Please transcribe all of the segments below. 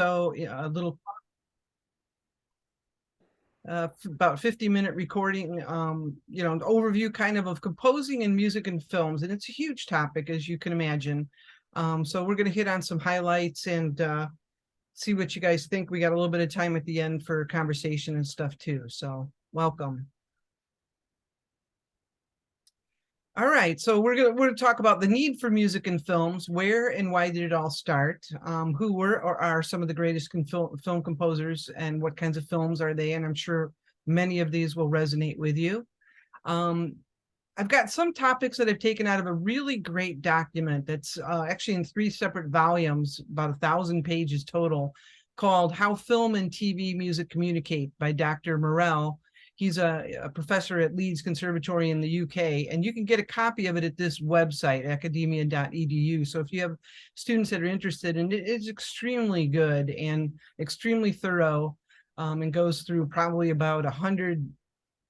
So a little about 50-minute recording, an overview kind of composing in music and films. And it's a huge topic, as you can imagine. So we're going to hit on some highlights and see what you guys think. We got a little bit of time at the end for conversation and stuff too. So welcome. All right, so we're gonna talk about the need for music in films. Where and why did it all start? Who were or are some of the greatest film composers, and what kinds of films are they? And I'm sure many of these will resonate with you. I've got some topics that I've taken out of a really great document that's actually in 3 separate volumes, about 1,000 pages total, called "How Film and TV Music Communicate" by Dr. Morell. He's a professor at Leeds Conservatory in the UK, and you can get a copy of it at this website, academia.edu. So if you have students that are interested, and it's extremely good and extremely thorough, and goes through probably about 100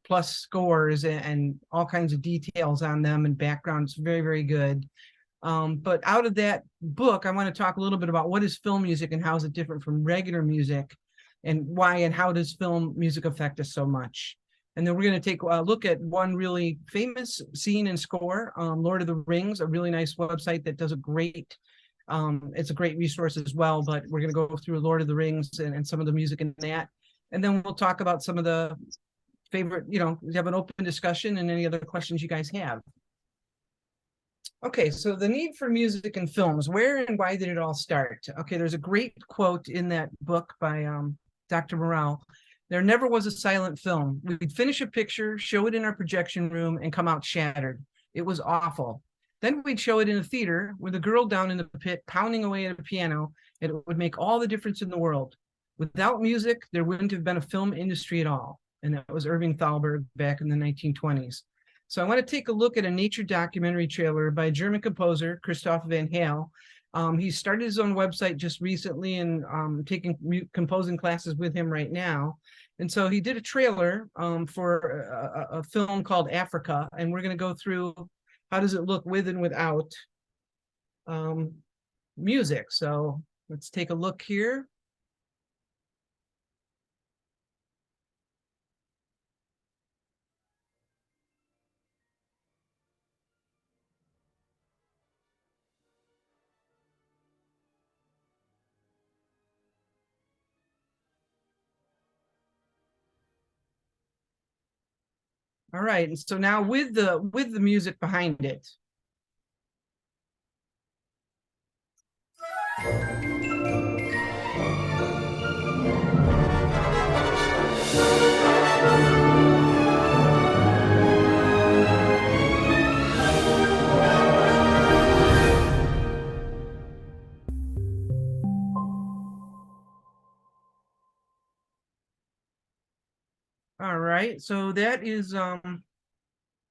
plus scores and all kinds of details on them and background. It's very, very good. But out of that book, I want to talk a little bit about what is film music and how is it different from regular music, and why and how does film music affect us so much. And then we're going to take a look at one really famous scene and score, Lord of the Rings, a really nice website that does a great, it's a great resource as well, but we're going to go through Lord of the Rings and some of the music in that. And then we'll talk about some of the favorite, we have an open discussion and any other questions you guys have. Okay, so the need for music in films, where and why did it all start? Okay, there's a great quote in that book by Dr. Morell. There never was a silent film. We'd finish a picture, show it in our projection room, and come out shattered. It was awful. Then we'd show it in a theater with a girl down in the pit pounding away at a piano, and it would make all the difference in the world. Without music, there wouldn't have been a film industry at all. And that was Irving Thalberg back in the 1920s. So I want to take a look at a nature documentary trailer by German composer Christoph Van Hale. He started his own website just recently, and taking composing classes with him right now. And so he did a trailer for a film called Africa, and we're going to go through how does it look with and without music. So let's take a look here. All right, and so now with the music behind it. All right, so that is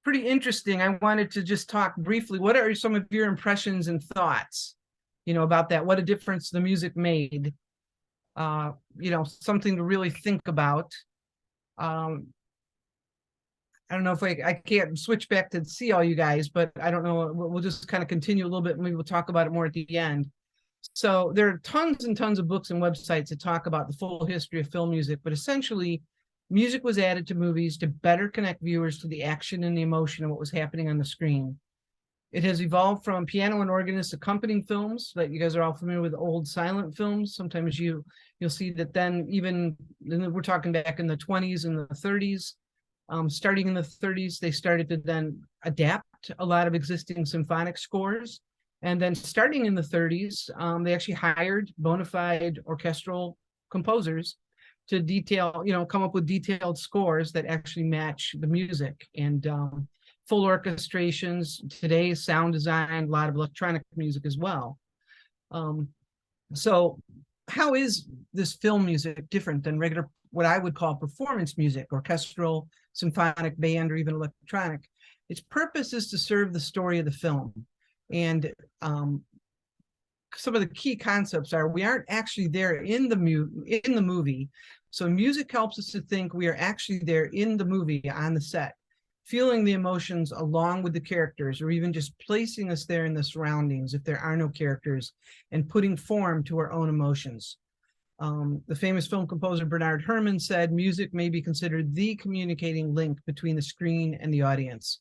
pretty interesting. I wanted to just talk briefly. What are some of your impressions and thoughts, about that? What a difference the music made. Something to really think about. I don't know if I can't switch back to see all you guys, but I don't know. We'll just kind of continue a little bit, and maybe we'll talk about it more at the end. So there are tons and tons of books and websites that talk about the full history of film music, but essentially, music was added to movies to better connect viewers to the action and the emotion of what was happening on the screen. It has evolved from piano and organist accompanying films, that you guys are all familiar with old silent films. Sometimes you'll see that then even, we're talking back in the 20s and the 30s, starting in the 30s, they started to then adapt a lot of existing symphonic scores. And then starting in the 30s, they actually hired bona fide orchestral composers to come up with detailed scores that actually match the music, and full orchestrations, today's sound design, a lot of electronic music as well. So how is this film music different than regular, what I would call performance music, orchestral, symphonic, band, or even electronic? Its purpose is to serve the story of the film. And some of the key concepts are we aren't actually there in the movie. So music helps us to think we are actually there in the movie on the set, feeling the emotions along with the characters, or even just placing us there in the surroundings if there are no characters, and putting form to our own emotions. The famous film composer Bernard Herrmann said, music may be considered the communicating link between the screen and the audience.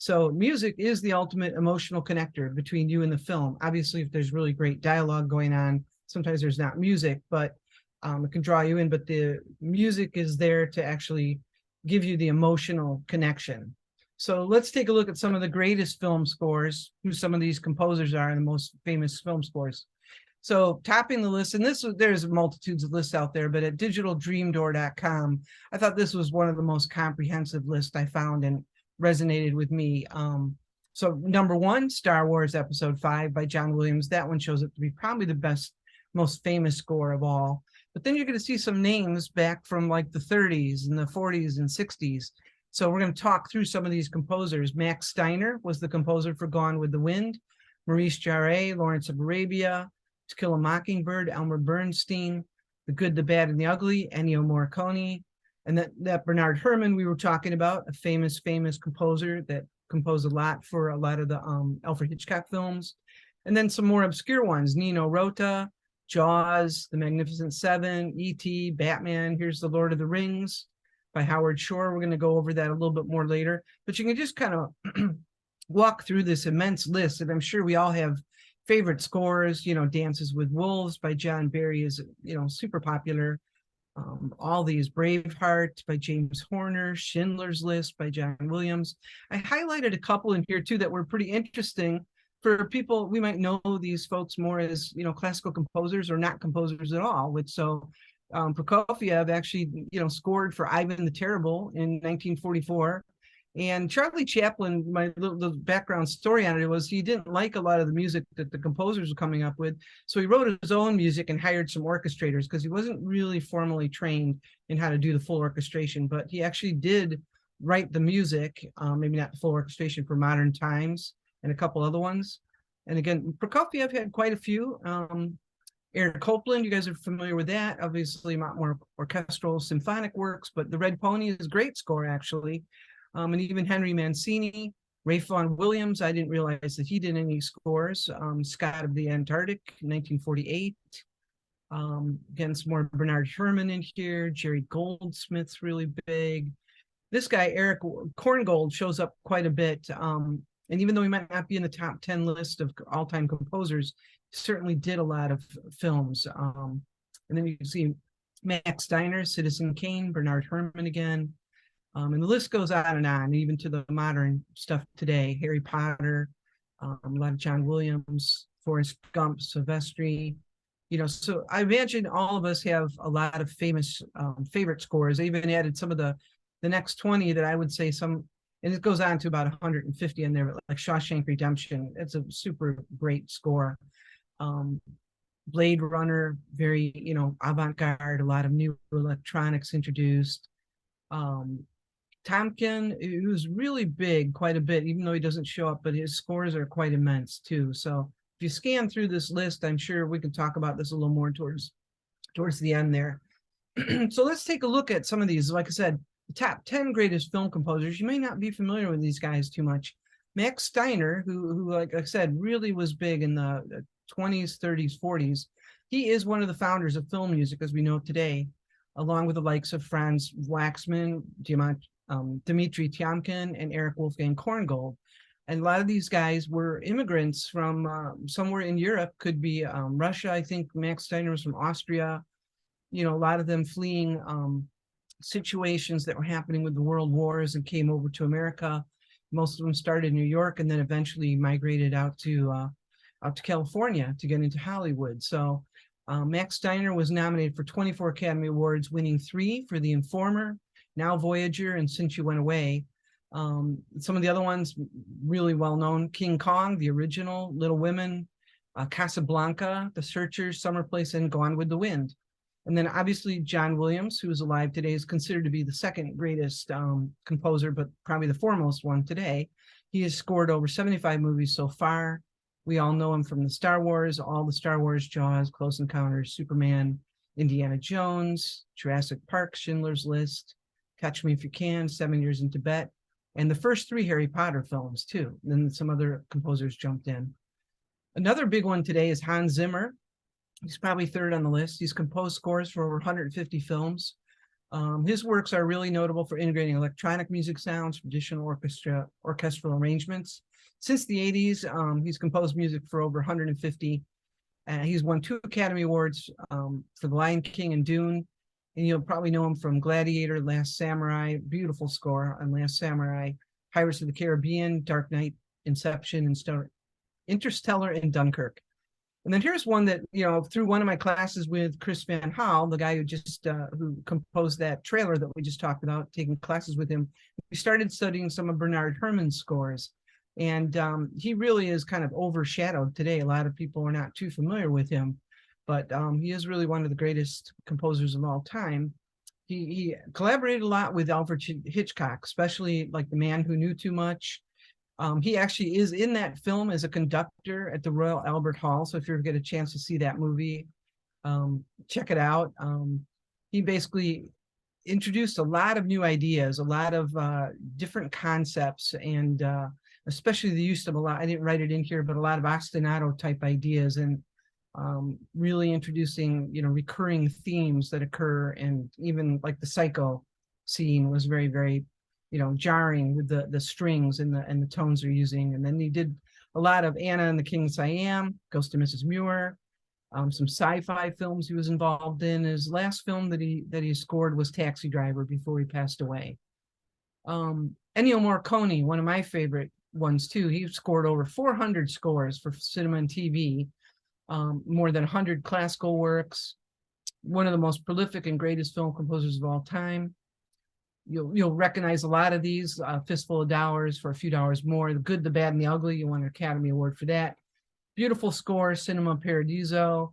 So music is the ultimate emotional connector between you and the film. Obviously, if there's really great dialogue going on, sometimes there's not music, but it can draw you in. But the music is there to actually give you the emotional connection. So let's take a look at some of the greatest film scores, who some of these composers are, and the most famous film scores. So topping the list, and there's multitudes of lists out there, but at digitaldreamdoor.com, I thought this was one of the most comprehensive lists I found and resonated with me. So number one, Star Wars Episode 5 by John Williams. That one shows up to be probably the best, most famous score of all. But then you're going to see some names back from like the 30s and the 40s and 60s. So we're going to talk through some of these composers. Max Steiner was the composer for Gone with the Wind. Maurice Jarre, Lawrence of Arabia, To Kill a Mockingbird, Elmer Bernstein, The Good, the Bad, and the Ugly, Ennio Morricone. And that Bernard Herrmann we were talking about, a famous composer that composed a lot for a lot of the Alfred Hitchcock films. And then some more obscure ones, Nino Rota, Jaws, The Magnificent Seven, E.T., Batman, Here's the Lord of the Rings by Howard Shore. We're going to go over that a little bit more later. But you can just kind of walk through this immense list, and I'm sure we all have favorite scores. Dances with Wolves by John Barry is, super popular. All these, Braveheart by James Horner, Schindler's List by John Williams. I highlighted a couple in here too that were pretty interesting for people. We might know these folks more as, classical composers or not composers at all. Prokofiev actually, scored for Ivan the Terrible in 1944. And Charlie Chaplin, the background story on it was he didn't like a lot of the music that the composers were coming up with. So he wrote his own music and hired some orchestrators because he wasn't really formally trained in how to do the full orchestration. But he actually did write the music, maybe not the full orchestration, for Modern Times and a couple other ones. And again, Prokofiev had quite a few. Aaron Copland, you guys are familiar with that. Obviously, not more orchestral symphonic works, but The Red Pony is a great score, actually. And even Henry Mancini, Ralph Vaughan Williams, I didn't realize that he did any scores. Scott of the Antarctic, 1948. Again, some more Bernard Herrmann in here. Jerry Goldsmith's really big. This guy, Eric Korngold, shows up quite a bit. And even though he might not be in the top 10 list of all-time composers, he certainly did a lot of films. And then you can see Max Steiner, Citizen Kane, Bernard Herrmann again. And the list goes on, even to the modern stuff today. Harry Potter, a lot of John Williams, Forrest Gump, Silvestri. So I imagine all of us have a lot of famous favorite scores. I even added some of the next 20 that I would say some, and it goes on to about 150 in there, but like Shawshank Redemption, it's a super great score. Blade Runner, very, avant-garde, a lot of new electronics introduced. Tomkin, he was really big quite a bit, even though he doesn't show up, but his scores are quite immense too. So if you scan through this list, I'm sure we can talk about this a little more towards the end there. So let's take a look at some of these. Like I said, the top 10 greatest film composers. You may not be familiar with these guys too much. Max Steiner, who like I said, really was big in the 20s, 30s, 40s. He is one of the founders of film music as we know it today, along with the likes of Franz Waxman, Dmitri Tiomkin, and Eric Wolfgang Korngold. And a lot of these guys were immigrants from somewhere in Europe, could be Russia. I think Max Steiner was from Austria. A lot of them fleeing situations that were happening with the world wars and came over to America. Most of them started in New York and then eventually migrated out to California to get into Hollywood. So Max Steiner was nominated for 24 Academy Awards, winning 3 for The Informer, Now Voyager, and Since You Went Away. Some of the other ones really well known: King Kong, the original, Little Women, Casablanca, The Searchers, Summer Place, and Gone with the Wind. And then obviously John Williams, who is alive today, is considered to be the second greatest composer, but probably the foremost one today. He has scored over 75 movies so far. We all know him from the Star Wars, all the Star Wars, Jaws, Close Encounters, Superman, Indiana Jones, Jurassic Park, Schindler's List, Catch Me If You Can, 7 Years in Tibet, and the first 3 Harry Potter films too. And then some other composers jumped in. Another big one today is Hans Zimmer. He's probably third on the list. He's composed scores for over 150 films. His works are really notable for integrating electronic music sounds, traditional orchestral arrangements. Since the 80s, he's composed music for over 150. He's won 2 Academy Awards for The Lion King and Dune. And you'll probably know him from Gladiator, Last Samurai, beautiful score on Last Samurai, Pirates of the Caribbean, Dark Knight, Inception, and Interstellar, and Dunkirk. And then here's one that, through one of my classes with Chris Van Hal, the guy who composed that trailer that we just talked about, taking classes with him, we started studying some of Bernard Herrmann's scores. And he really is kind of overshadowed today. A lot of people are not too familiar with him, but he is really one of the greatest composers of all time. He collaborated a lot with Alfred Hitchcock, especially like The Man Who Knew Too Much. He actually is in that film as a conductor at the Royal Albert Hall. So if you ever get a chance to see that movie, check it out. He basically introduced a lot of new ideas, a lot of different concepts, and especially the use of I didn't write it in here, but a lot of ostinato type ideas, and really introducing, recurring themes that occur. And even like the Psycho scene was very, very, jarring with the strings and the tones they're using. And then he did a lot of Anna and the King of Siam, Ghost of Mrs. Muir, some sci-fi films he was involved in. His last film that he scored was Taxi Driver before he passed away. Ennio Morricone, one of my favorite ones too. He scored over 400 scores for cinema and TV, more than 100 classical works. One of the most prolific and greatest film composers of all time. You'll recognize a lot of these. Fistful of Dollars, For a Few Dollars More, The Good, the Bad, and the Ugly. You won an Academy Award for that. Beautiful score, Cinema Paradiso.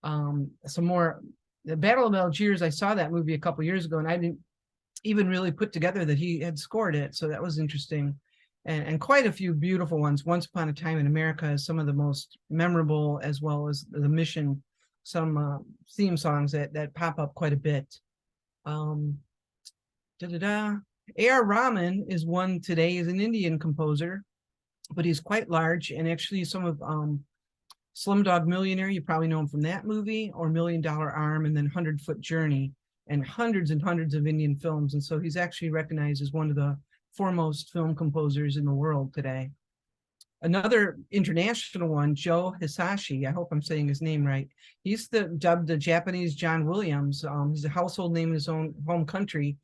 Some more. The Battle of Algiers, I saw that movie a couple years ago, and I didn't even really put together that he had scored it. So that was interesting. And quite a few beautiful ones. Once Upon a Time in America is some of the most memorable, as well as The Mission, some theme songs that pop up quite a bit. A.R. Rahman is one today. He's an Indian composer, but he's quite large. And actually some of Slumdog Millionaire, you probably know him from that movie, or $1 Million Arm, and then 100-Foot Journey, and hundreds of Indian films. And so he's actually recognized as one of the foremost film composers in the world today. Another international one, Joe Hisaishi, I hope I'm saying his name right. He's dubbed the Japanese John Williams. He's a household name in his own home country,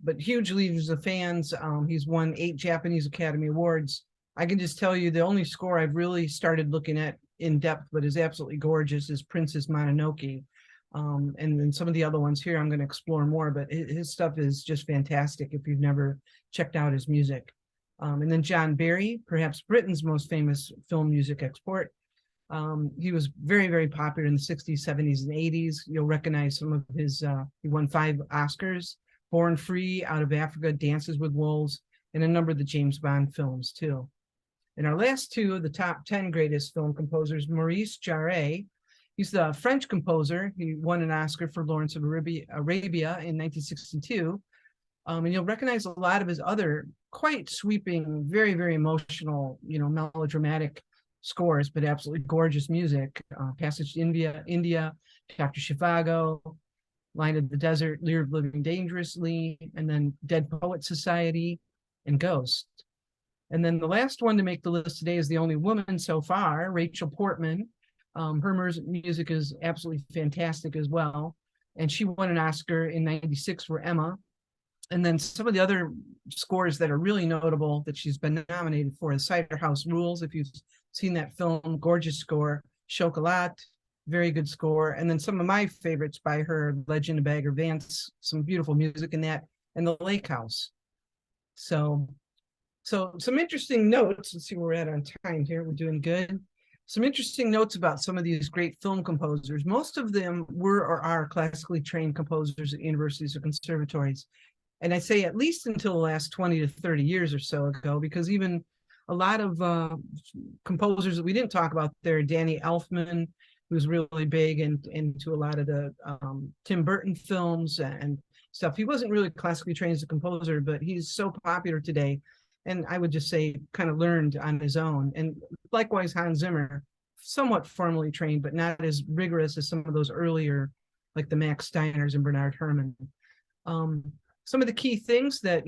but huge leaders of fans. He's won 8 Japanese Academy Awards. I can just tell you the only score I've really started looking at in depth, but is absolutely gorgeous, is Princess Mononoke. And then some of the other ones here I'm going to explore more, but his stuff is just fantastic if you've never checked out his music. And then John Barry, perhaps Britain's most famous film music expert. He was very, very popular in the 60s, 70s, and 80s. You'll recognize some of his, he won 5 Oscars, Born Free, Out of Africa, Dances with Wolves, and a number of the James Bond films too. And our last 2 of the top 10 greatest film composers, Maurice Jarre. He's the French composer. He won an Oscar for Lawrence of Arabia in 1962. And you'll recognize a lot of his other quite sweeping, very, very emotional, melodramatic scores, but absolutely gorgeous music. Passage to India, Dr. Zhivago, Line of the Desert, Lear of Living Dangerously, and then Dead Poet Society, and Ghost. And then the last one to make the list today is the only woman so far, Rachel Portman. Her music is absolutely fantastic as well. And she won an Oscar in '96 for Emma. And then some of the other scores that are really notable that she's been nominated for is Cider House Rules. If you've seen that film, gorgeous score. Chocolat, very good score. And then some of my favorites by her, Legend of Bagger Vance, some beautiful music in that, and The Lake House. So some interesting notes. Let's see where we're at on time here. We're doing good. Some interesting notes about some of these great film composers. Most of them were or are classically trained composers at universities or conservatories. And I say at least until the last 20 to 30 years or so ago, because even a lot of composers that we didn't talk about there, Danny Elfman, who's really big into a lot of the Tim Burton films and stuff. He wasn't really classically trained as a composer, but he's so popular today. And I would just say kind of learned on his own. And likewise, Hans Zimmer, somewhat formally trained, but not as rigorous as some of those earlier, like the Max Steiners and Bernard Herrmann. Some of the key things that,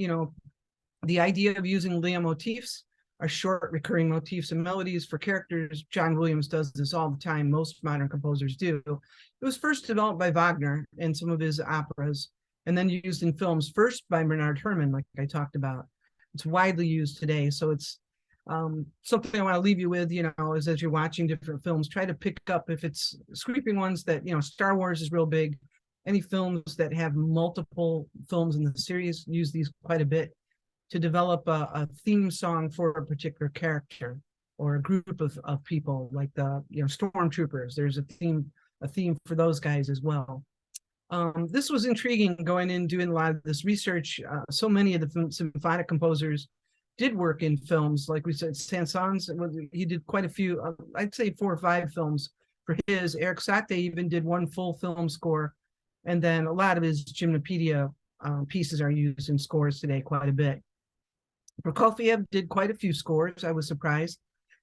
the idea of using leitmotifs are short recurring motifs and melodies for characters. John Williams does this all the time. Most modern composers do. It was first developed by Wagner in some of his operas, and then used in films, first by Bernard Herrmann, like I talked about. It's widely used today. So it's something I want to leave you with, is as you're watching different films, try to pick up, if it's sweeping ones that, Star Wars is real big. Any films that have multiple films in the series use these quite a bit to develop a theme song for a particular character or a group of people, like the stormtroopers. There's a theme for those guys as well. This was intriguing going in doing a lot of this research. So many of the symphonic composers did work in films. Like we said, Saint-Saëns, he did quite a few, I'd say 4 or 5 films for his. Eric Satie even did one full film score. And then a lot of his Gymnopedia pieces are used in scores today quite a bit. Prokofiev did quite a few scores, I was surprised.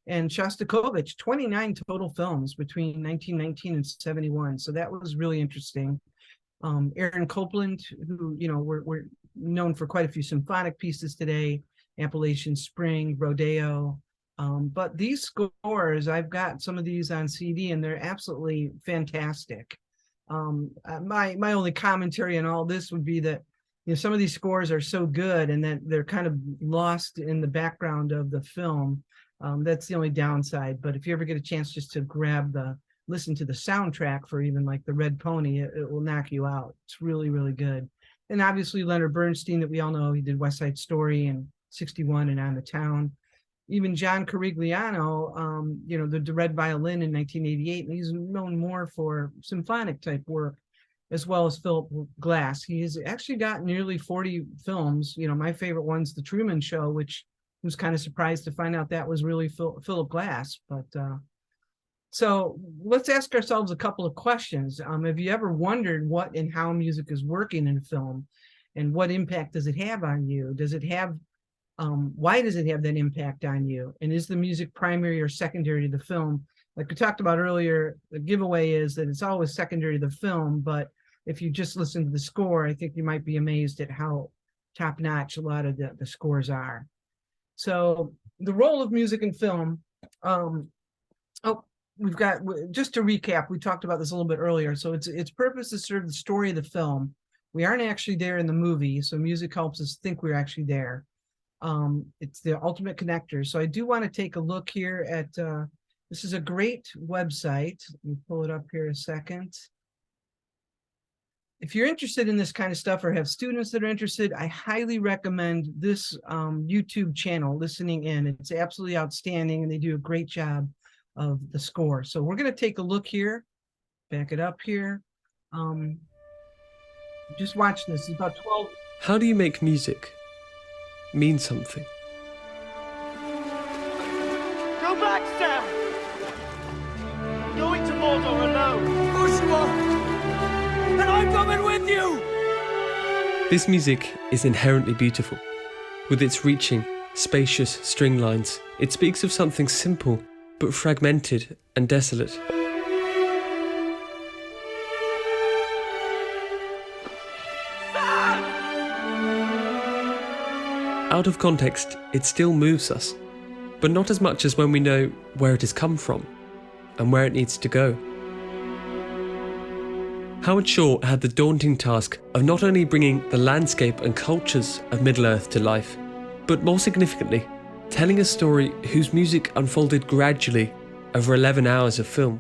And Shostakovich, 29 total films between 1919 and 71. So that was really interesting. Aaron Copland, who, we're known for quite a few symphonic pieces today, Appalachian Spring, Rodeo. But these scores, I've got some of these on CD and they're absolutely fantastic. My only commentary on all this would be that some of these scores are so good and that they're kind of lost in the background of the film. That's the only downside. But if you ever get a chance just to listen to the soundtrack for even like the Red Pony, it will knock you out. It's really, really good. And obviously Leonard Bernstein, that we all know, he did West Side Story in 61 and On the Town. Even John Carigliano, the Red Violin in 1988, and he's known more for symphonic type work, as well as Philip Glass. He has actually got nearly 40 films. My favorite one's The Truman Show, which I was kind of surprised to find out that was really Philip Glass. But so let's ask ourselves a couple of questions. Have you ever wondered what and how music is working in a film, and what impact does it have on you? Does it have why does it have that impact on you? And is the music primary or secondary to the film? Like we talked about earlier, the giveaway is that it's always secondary to the film, but if you just listen to the score, I think you might be amazed at how top-notch a lot of the scores are. So the role of music in film, we've got, just to recap, we talked about this a little bit earlier. So its purpose is to serve the story of the film. We aren't actually there in the movie, so music helps us think we're actually there. It's the ultimate connector. So I do want to take a look here at, this is a great website. Let me pull it up here a second. If you're interested in this kind of stuff or have students that are interested, I highly recommend this YouTube channel, ListeningIn. It's absolutely outstanding, and they do a great job of the score. So we're going to take a look here, back it up here. Just watch this. It's about 12. How do you make music mean something? Go back, Sam! I'm going to Mordor alone. Of course you are! And I'm coming with you! This music is inherently beautiful. With its reaching, spacious string lines, it speaks of something simple but fragmented and desolate. Out of context, it still moves us, but not as much as when we know where it has come from and where it needs to go. Howard Shore had the daunting task of not only bringing the landscape and cultures of Middle-earth to life, but more significantly, telling a story whose music unfolded gradually over 11 hours of film.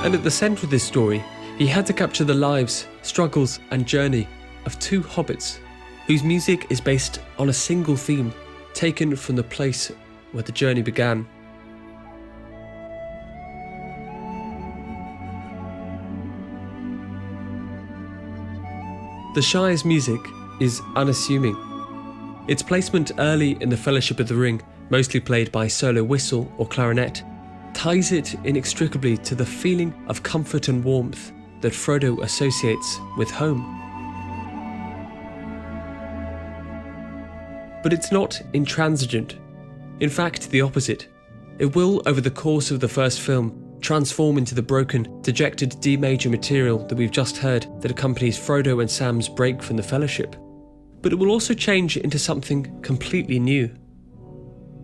And at the centre of this story, he had to capture the lives, struggles and journey of 2 hobbits, whose music is based on a single theme, taken from the place where the journey began. The Shire's music is unassuming. Its placement early in the Fellowship of the Ring, mostly played by solo whistle or clarinet, ties it inextricably to the feeling of comfort and warmth that Frodo associates with home. But it's not intransigent, In fact, the opposite. It will, over the course of the first film, transform into the broken, dejected D major material that we've just heard that accompanies Frodo and Sam's break from the Fellowship. But it will also change into something completely new.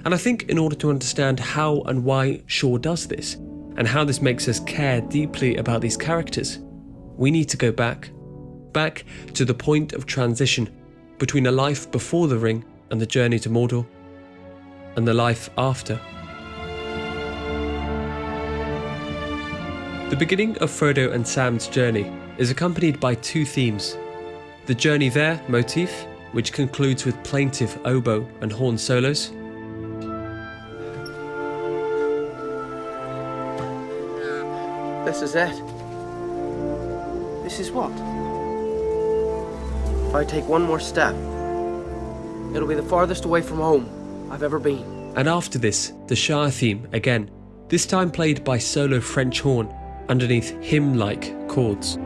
And I think in order to understand how and why Shaw does this, and how this makes us care deeply about these characters, we need to go back to the point of transition between a life before the ring and the journey to Mordor, and the life after. The beginning of Frodo and Sam's journey is accompanied by two themes. The Journey There motif, which concludes with plaintive oboe and horn solos, This is it. This is what? If I take one more step, it'll be the farthest away from home I've ever been. and after this, the Shire theme again, this time played by solo French horn underneath hymn-like chords.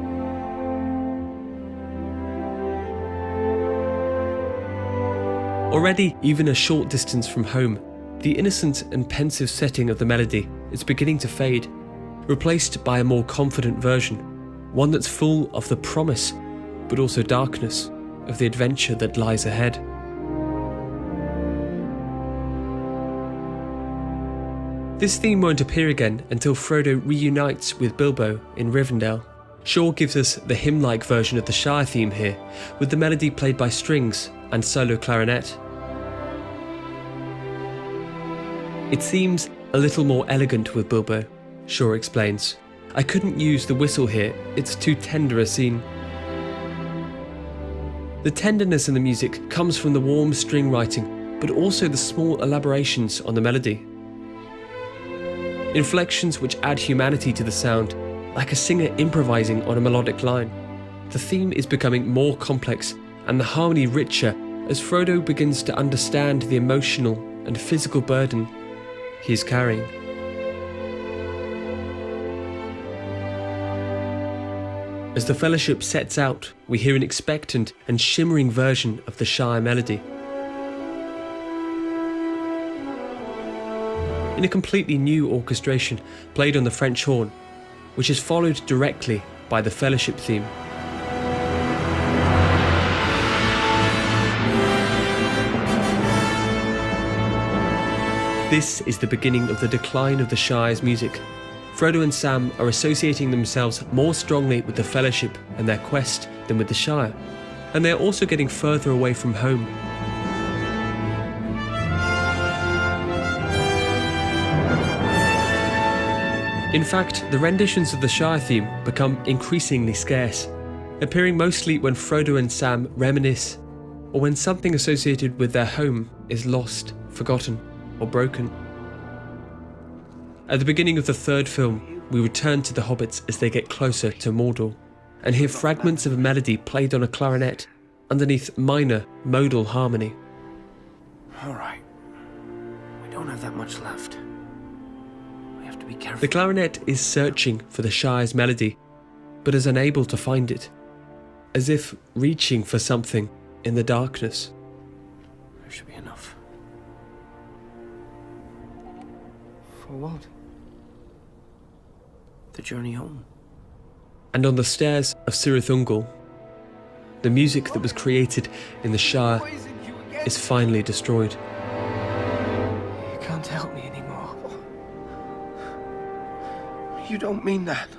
Already, even a short distance from home, the innocent and pensive setting of the melody is beginning to fade, replaced by a more confident version, one that's full of the promise, but also darkness, of the adventure that lies ahead. This theme won't appear again until Frodo reunites with Bilbo in Rivendell. Shaw gives us the hymn-like version of the Shire theme here, with the melody played by strings and solo clarinet. It seems a little more elegant with Bilbo, Shaw explains. I couldn't use the whistle here, it's too tender a scene. The tenderness in the music comes from the warm string writing, but also the small elaborations on the melody. Inflections which add humanity to the sound, like a singer improvising on a melodic line. The theme is becoming more complex and the harmony richer as Frodo begins to understand the emotional and physical burden he is carrying. As the Fellowship sets out, we hear an expectant and shimmering version of the Shire melody. In a completely new orchestration played on the French horn, which is followed directly by the Fellowship theme. This is the beginning of the decline of the Shire's music. Frodo and Sam are associating themselves more strongly with the Fellowship and their quest than with the Shire, and they are also getting further away from home. In fact, the renditions of the Shire theme become increasingly scarce, appearing mostly when Frodo and Sam reminisce, or when something associated with their home is lost, forgotten, or broken. At the beginning of the third film, we return to the hobbits as they get closer to Mordor, and hear fragments of a melody played on a clarinet underneath minor modal harmony. All right. We don't have that much left. We have to be careful. The clarinet is searching for the Shire's melody, but is unable to find it, as if reaching for something in the darkness. There should be enough. For what? The journey home. And on the stairs of Cirith Ungol, the music that was created in the Shire is finally destroyed. You can't help me anymore. You don't mean that.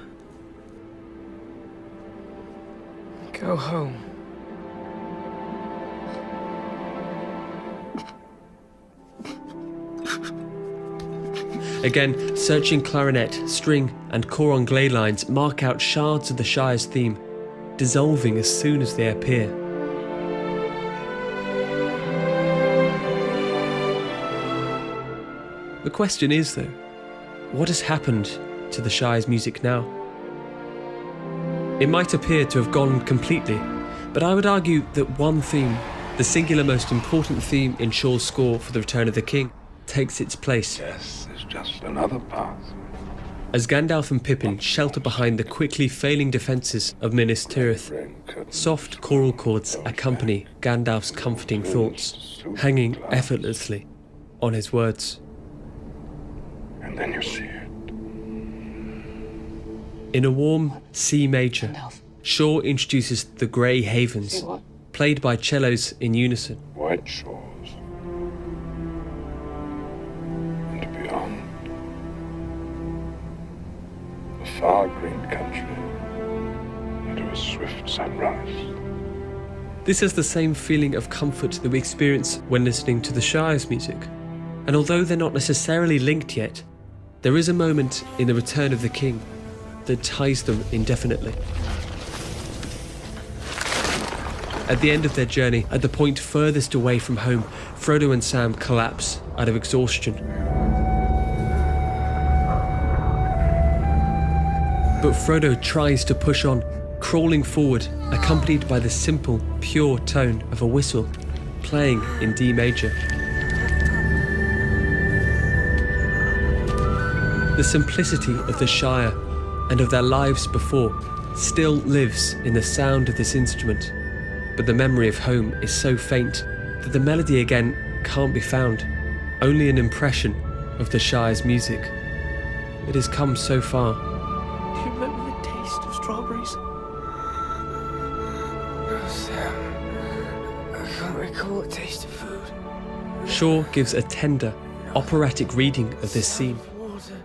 Go home. Again, searching clarinet, string and cor anglais lines mark out shards of the Shire's theme, dissolving as soon as they appear. The question is, though, what has happened to the Shire's music now? It might appear to have gone completely, but I would argue that one theme, the singular most important theme in Shaw's score for The Return of the King, takes its place. Yes, there's just another path. As Gandalf and Pippin shelter behind the quickly failing defences of Minas Tirith, soft choral chords accompany Gandalf's comforting thoughts, hanging effortlessly on his words. And then you see it. In a warm C major, Shaw introduces the Grey Havens, played by cellos in unison. White shores. And beyond. A far green country. Into a swift sunrise. This has the same feeling of comfort that we experience when listening to the Shire's music. And although they're not necessarily linked yet, there is a moment in The Return of the King that ties them indefinitely. At the end of their journey, at the point furthest away from home, Frodo and Sam collapse out of exhaustion. But Frodo tries to push on, crawling forward, accompanied by the simple, pure tone of a whistle, playing in D major. The simplicity of the Shire and of their lives before still lives in the sound of this instrument, but the memory of home is so faint that the melody again can't be found, only an impression of the Shire's music. It has come so far. Do you remember the taste of strawberries? Oh, Sam. I can't recall the taste of food. Shaw gives a tender, operatic reading of this scene,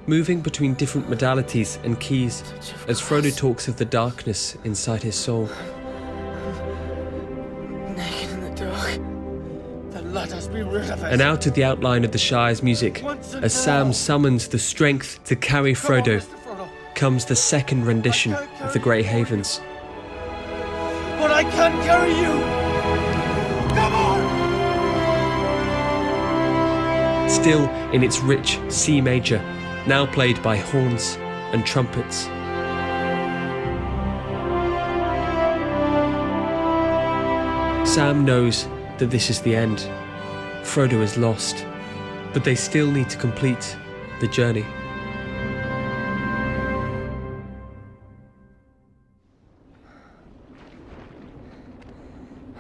moving between different modalities and keys as Frodo talks of the darkness inside his soul. Naked in the dark. Then let us be rid of it. And out of the outline of the Shire's music, as Sam summons the strength to carry Frodo, comes the second rendition of the Grey Havens. But I can carry you! Come on! Still in its rich C major, now played by horns and trumpets. Sam knows that this is the end. Frodo is lost, but they still need to complete the journey.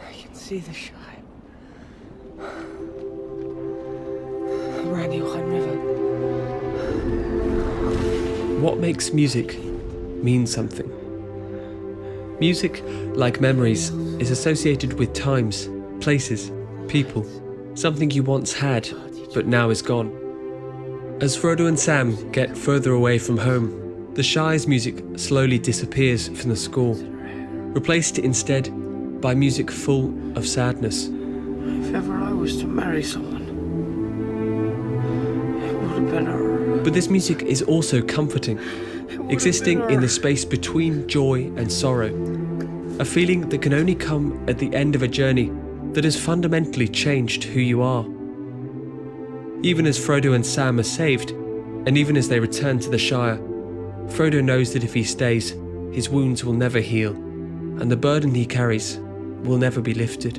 I can see the Shire. Brandywine River. What makes music mean something? Music, like memories, is associated with times, places, people, something you once had, but now is gone. As Frodo and Sam get further away from home, the Shire's music slowly disappears from the score, replaced instead by music full of sadness. If ever I was to marry someone, it would have been her. But this music is also comforting, existing in the space between joy and sorrow, a feeling that can only come at the end of a journey that has fundamentally changed who you are. Even as Frodo and Sam are saved, and even as they return to the Shire, Frodo knows that if he stays, his wounds will never heal, and the burden he carries will never be lifted.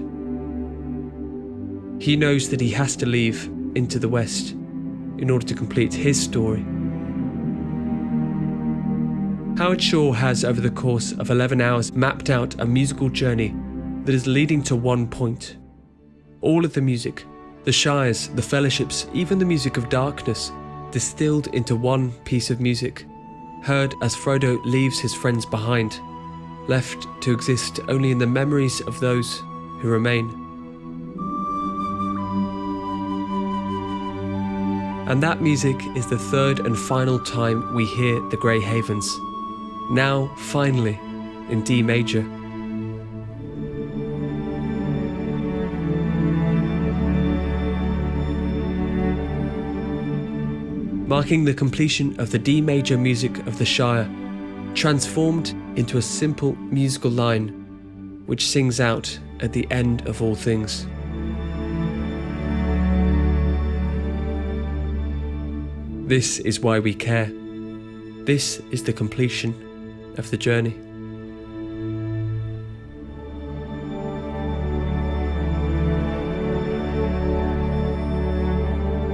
He knows that he has to leave into the West in order to complete his story. Howard Shaw has, over the course of 11 hours, mapped out a musical journey that is leading to one point. All of the music, the Shires, the Fellowships, even the music of darkness, distilled into one piece of music, heard as Frodo leaves his friends behind, left to exist only in the memories of those who remain. And that music is the third and final time we hear the Grey Havens, now finally in D major. Marking the completion of the D major music of the Shire, transformed into a simple musical line which sings out at the end of all things. This is why we care. This is the completion of the journey.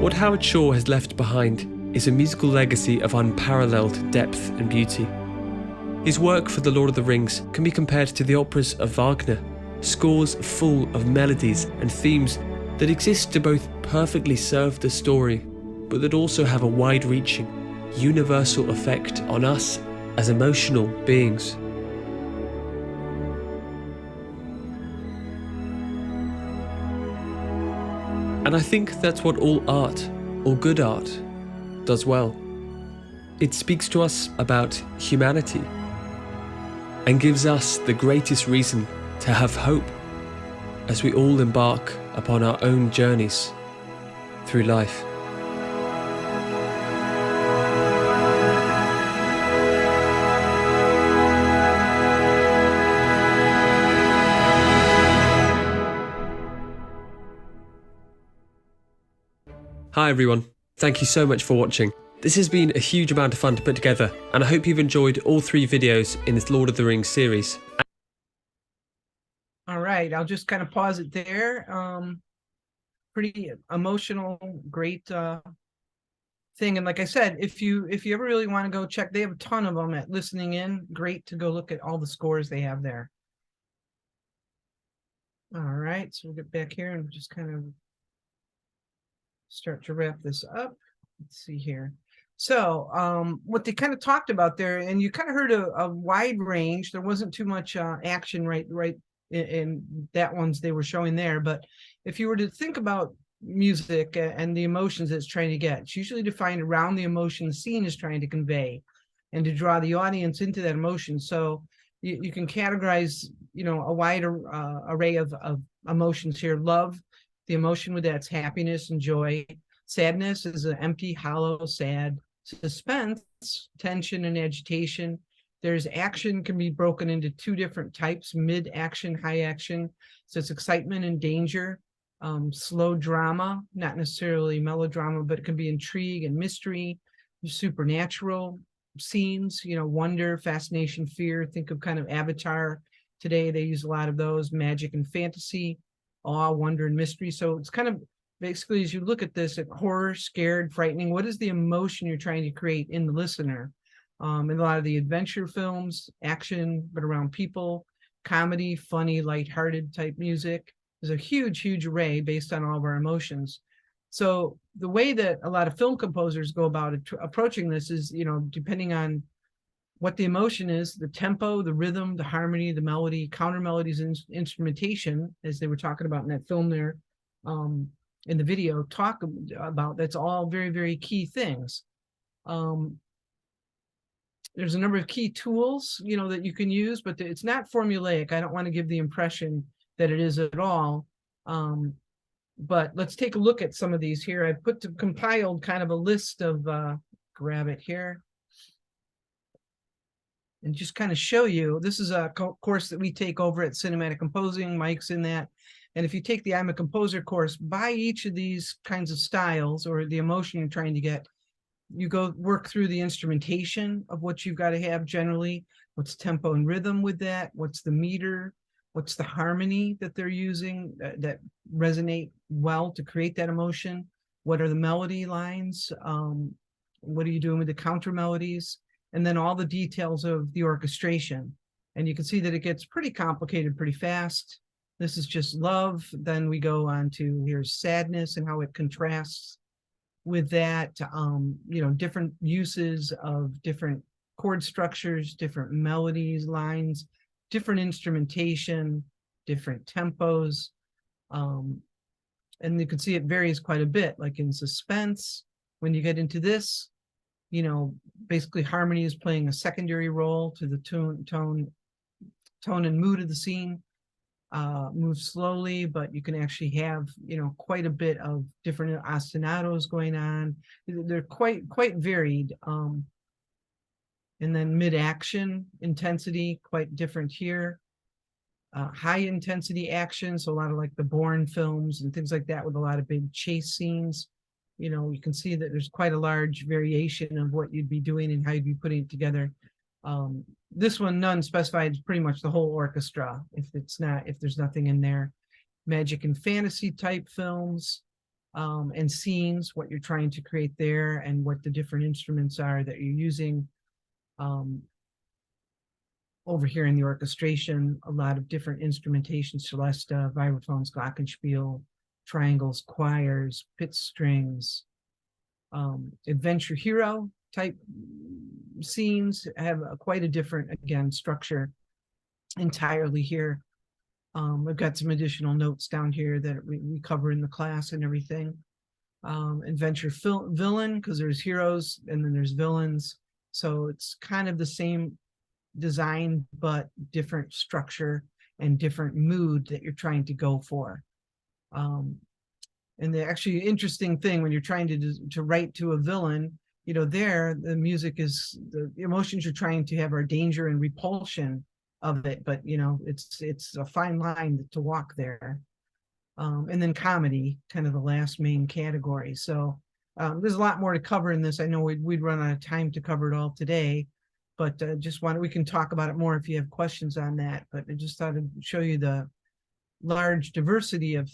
What Howard Shaw has left behind is a musical legacy of unparalleled depth and beauty. His work for The Lord of the Rings can be compared to the operas of Wagner, scores full of melodies and themes that exist to both perfectly serve the story, but that also have a wide-reaching, universal effect on us as emotional beings. And I think that's what all art, all good art, does well. It speaks to us about humanity and gives us the greatest reason to have hope as we all embark upon our own journeys through life. Hi everyone, thank you so much for watching. This has been a huge amount of fun to put together, and I hope you've enjoyed all 3 videos in this Lord of the Rings series. All right, I'll just kind of pause it there. Pretty emotional, great thing. And like I said, if you ever really want to go check, they have a ton of them at ListeningIn. Great to go look at all the scores they have there. All right, so we'll get back here and just kind of start to wrap this up. Let's see here. So what they kind of talked about there, and you kind of heard a wide range. There wasn't too much action right in that ones they were showing there, but if you were to think about music and the emotions it's trying to get, it's usually defined around the emotion the scene is trying to convey and to draw the audience into that emotion. So you can categorize, a wide array of emotions here. Love, the emotion with that's happiness and joy. Sadness is an empty, hollow, sad. Suspense, tension and agitation. There's action can be broken into 2 different types: mid action, high action. So it's excitement and danger. Slow drama, not necessarily melodrama, but it can be intrigue and mystery. Supernatural scenes, wonder, fascination, fear. Think of kind of Avatar. Today they use a lot of those. Magic and fantasy, awe, wonder, and mystery. So it's kind of basically, as you look at this, at horror, scared, frightening, what is the emotion you're trying to create in the listener? In a lot of the adventure films, action, but around people, comedy, funny, lighthearted type music. There's a huge array based on all of our emotions. So the way that a lot of film composers go about approaching this is, depending on what the emotion is, the tempo, the rhythm, the harmony, the melody, counter melodies, and instrumentation, as they were talking about in that film there, in the video, talk about, that's all very key things. There's a number of key tools, that you can use, but it's not formulaic. I don't want to give the impression that it is at all. But let's take a look at some of these here. I've compiled kind of a list of, grab it here, and just kind of show you. This is a course that we take over at Cinematic Composing. Mike's in that. And if you take the I'm a Composer course, by each of these kinds of styles or the emotion you're trying to get, you go work through the instrumentation of what you've got to have generally. What's tempo and rhythm with that? What's the meter? What's the harmony that they're using that resonate well to create that emotion? What are the melody lines? What are you doing with the counter melodies? And then all the details of the orchestration. And you can see that it gets pretty complicated pretty fast. This is just love. Then we go on to here's sadness and how it contrasts with that, different uses of different chord structures, different melodies, lines, different instrumentation, different tempos. And you can see it varies quite a bit, like in suspense. When you get into this, basically harmony is playing a secondary role to the tone and mood of the scene. Move slowly, but you can actually have, quite a bit of different ostinatos going on. They're quite varied. And then mid-action intensity, quite different here. High intensity action, so a lot of like the Bourne films and things like that with a lot of big chase scenes. You can see that there's quite a large variation of what you'd be doing and how you'd be putting it together. This one, none specified, is pretty much the whole orchestra. If there's nothing in there. Magic and fantasy type films, and scenes, what you're trying to create there and what the different instruments are that you're using. Over here in the orchestration, a lot of different instrumentation, celesta, vibraphones, glockenspiel, triangles, choirs, pit strings, adventure hero type scenes have quite a different, again, structure entirely here. We've got some additional notes down here that we cover in the class and everything. Adventure villain, because there's heroes and then there's villains. So it's kind of the same design, but different structure and different mood that you're trying to go for. And the actually interesting thing when you're trying to write to a villain, you know, there the music is, the emotions you're trying to have are danger and repulsion of it, but you know, it's a fine line to walk there. And then comedy, kind of the last main category. So there's a lot more to cover in this. I know we'd run out of time to cover it all today, but we can talk about it more if you have questions on that. But I just thought I'd show you the large diversity of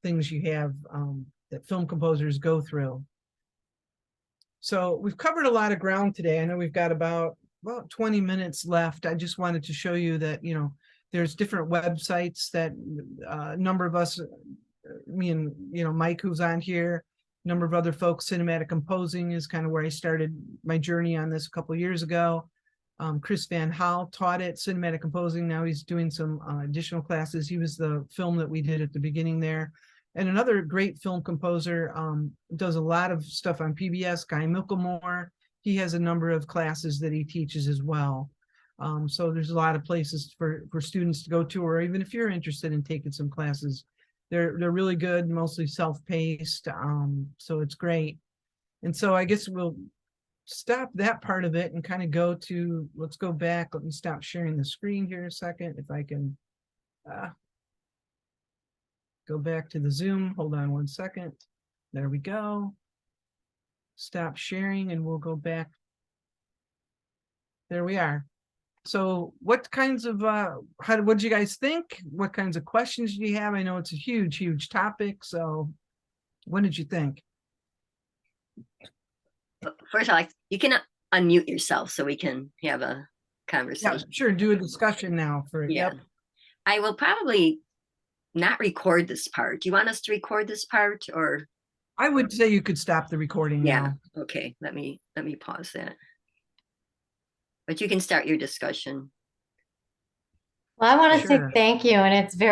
things you have that film composers go through. So we've covered a lot of ground today. I know we've got about 20 minutes left. I just wanted to show you that, you know, there's different websites that a number of us, me and, you know, Mike, who's on here, a number of other folks, cinematic composing is kind of where I started my journey on this a couple of years ago. Chris Van Hal taught it, cinematic composing. Now he's doing some additional classes. He was the film that we did at the beginning there. And another great film composer, does a lot of stuff on PBS, Guy Milkamore. He has a number of classes that he teaches as well. So there's a lot of places for students to go to, or even if you're interested in taking some classes, they're really good, mostly self-paced. So it's great. And so I guess we'll stop that part of it and kind of go to, let's go back. Let me stop sharing the screen here a second. If I can go back to the Zoom. Hold on one second. There we go. Stop sharing and we'll go back. There we are. So what kinds of, what do you guys think? What kinds of questions do you have? I know it's a huge, huge topic. So what did you think? First of all, you can unmute yourself so we can have a Yeah, conversation. sure. Do a discussion now for it. Yeah. Yep. I will probably not record this part. Do you want us to record this part, or? I would say you could stop the recording Yeah. now. Okay. Let me pause that. But you can start your discussion. Well, I want to Sure. say thank you, and it's very